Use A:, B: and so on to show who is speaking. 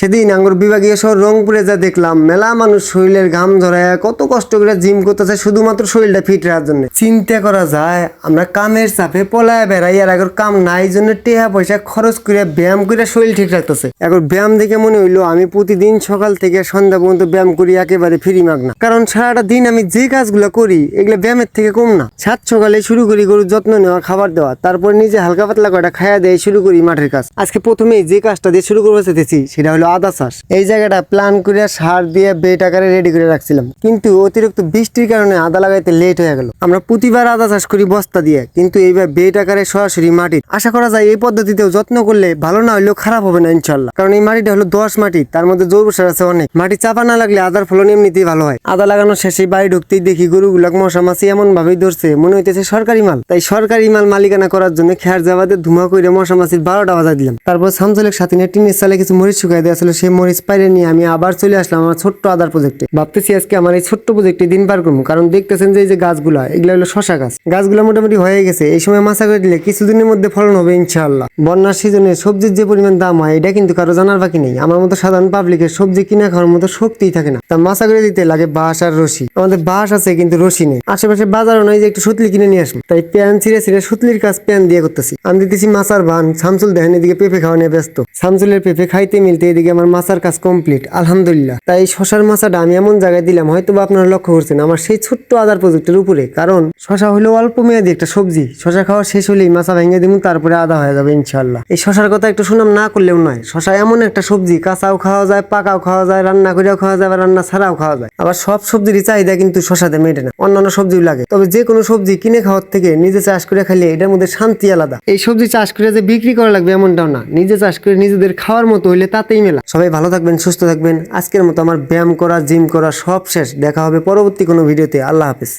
A: সেদিন আঙ্গুর বিভাগীয় শহর রংপুরে যা দেখলাম, মেলা মানুষ শরীরের ঘাম ঝরায় কত কষ্ট করে জিম করতেছে শুধুমাত্র শরীরটা ফিট রাখার জন্য। চিন্তা করা যায় আমরা কামের চাপে পলায় বেড়াই, আর এখন কাম নাই জন্য টেহা পয়সা খরচ করে ব্যায়াম করে শরীর ঠিক রাখতেছে। এখন ব্যায়াম দেখে মনে হইলো আমি প্রতিদিন সকাল থেকে সন্ধ্যা পর্যন্ত ব্যায়াম করি একেবারে ফ্রি মাগনা। কারণ সারাটা দিন আমি যে কাজগুলো করি এগুলো ব্যায়ামের থেকে কম না। সাত সকালে শুরু করি গরুর যত্ন নেওয়া, খাবার দেওয়া, তারপর নিজে হালকা পাতলা কয়টা খায়া দিয়ে শুরু করি মাঠের কাজ। আজকে প্রথমেই যে কাজটা দিয়ে শুরু করতে চাইতেছি সেটা হলো আদা চাষ। এই জায়গাটা প্ল্যান করে সার দিয়ে বেড আকারে রেডি করে রাখছিলাম, কিন্তু অতিরিক্ত বৃষ্টির কারণে আদা লাগাইতে লেট হয়ে গেল। আমরা প্রতিবার আদা চাষ করি বস্তা দিয়ে, কিন্তু এইবার বেড আকারে সরাসরি মাটি। আশা করা যায় এই পদ্ধতিতেও যত্ন করলে ভালো না হলেও খারাপ হবে না ইনশাল্লাহ। কারণ এই মাটিটা হলো দোআঁশ মাটি, তার মধ্যে জৈব সার আছে অনেক। মাটি চাপা না লাগলে আদার ফলন এমনিতেই ভালো হয়। আদা লাগানোর শেষে বাড়ি ঢুকতেই দেখি গরুগুলাক মশা মাছি এমন ভাবেই ধরছে মনে হইতেছে সরকারি মাল। তাই সরকারি মাল মালিকানা করার জন্য খেয়ার জাবাতে ধুমা করে মশা মাছির 12টা বাজা দিলাম। তারপর সামসলের সাথে নিয়ে টিনের চালে কিছু মরিচ শুকাই দেওয়া ছিল, সেই মরিচ পাইরে নিয়ে আমি আবার চলে আসলাম আমার ছোট্ট আদার প্রজেক্টে। ভাবতেছি আজকে আমার এই ছোট্ট প্রজেক্টে দিন পার করবো, কারণ দেখতেছেন যে এই যে গাছগুলা, এগুলো হলো শশা গাছ। গাছগুলো মোটামুটি হয়ে গেছে, এই সময় মাছা করে দিলে কিছুদিনের মধ্যে ফলন হবে ইনশাআল্লাহ। বন্যার সিজনে সবজির যে পরিমাণ দাম হয় এটা কিন্তু কারো জানার বাকি নেই। আমার মতো সাধারণ পাবলিকের সবজি কিনা খাওয়ার মতো শক্তিই থাকে না। তা মাছা করে দিতে লাগে বাঁশ আর রশি। আমাদের বাঁশ আছে কিন্তু রশি নেই। আশেপাশে বাজারও নয় যে একটু সুতলি কিনে নিয়ে আসবো। তাই প্যান ছিঁড়ে সুতলির কাজ প্যান দিয়ে করতেছি। আমি দিতেছি মাছার ভান। শামসুল দেখেন এদিকে পেঁপে খাওয়া নিয়ে ব্যস্ত। শামসুলের পেঁপে খাইতে মিলতে এদিকে আমার মাছার কাজ কমপ্লিট আলহামদুলিল্লাহ। তাই শশার মাছাটা আমি এমন জায়গায় দিলাম, হয়তো বা আপনারা লক্ষ্য করছেন আমার সেই ছোট্ট আদার প্রজেক্টের উপরে। কারণ শশা হলো অল্প মেয়াদি একটা সবজি, শশা খাওয়া শেষ হলেই মাছা ভেঙে দিব, তারপরে আদা হয়ে যাবে ইনশাল্লাহ। এই শশার কথা একটু সুনাম না করলেও নয়, শশা এমন একটা সবজি কাঁচাও খাওয়া যায়, পাকাও খাওয়া যায়, রান্না করেও খাওয়া যায়, আবার রান্না ছাড়াও খাওয়া যায়। আবার সব সবজিরই চাহিদা কিন্তু শশাতে মেটে না, অন্যান্য সবজিও লাগে। তবে যে কোনো সবজি কিনে খাওয়ার থেকে নিজে চাষ করে খাইলে এটার মধ্যে শান্তি আলাদা। এই সবজি চাষ করে যে বিক্রি করা লাগবে এমনটাও না, নিজে চাষ করে নিজেদের খাওয়ার মতো হইলে তাতেই মেলা। সবাই ভালো থাকবেন, সুস্থ থাকবেন। আজকের মতো আমার ব্যায়াম করা, জিম করা সব শেষ। দেখা হবে পরবর্তী কোনো ভিডিওতে। আল্লাহ হাফেজ।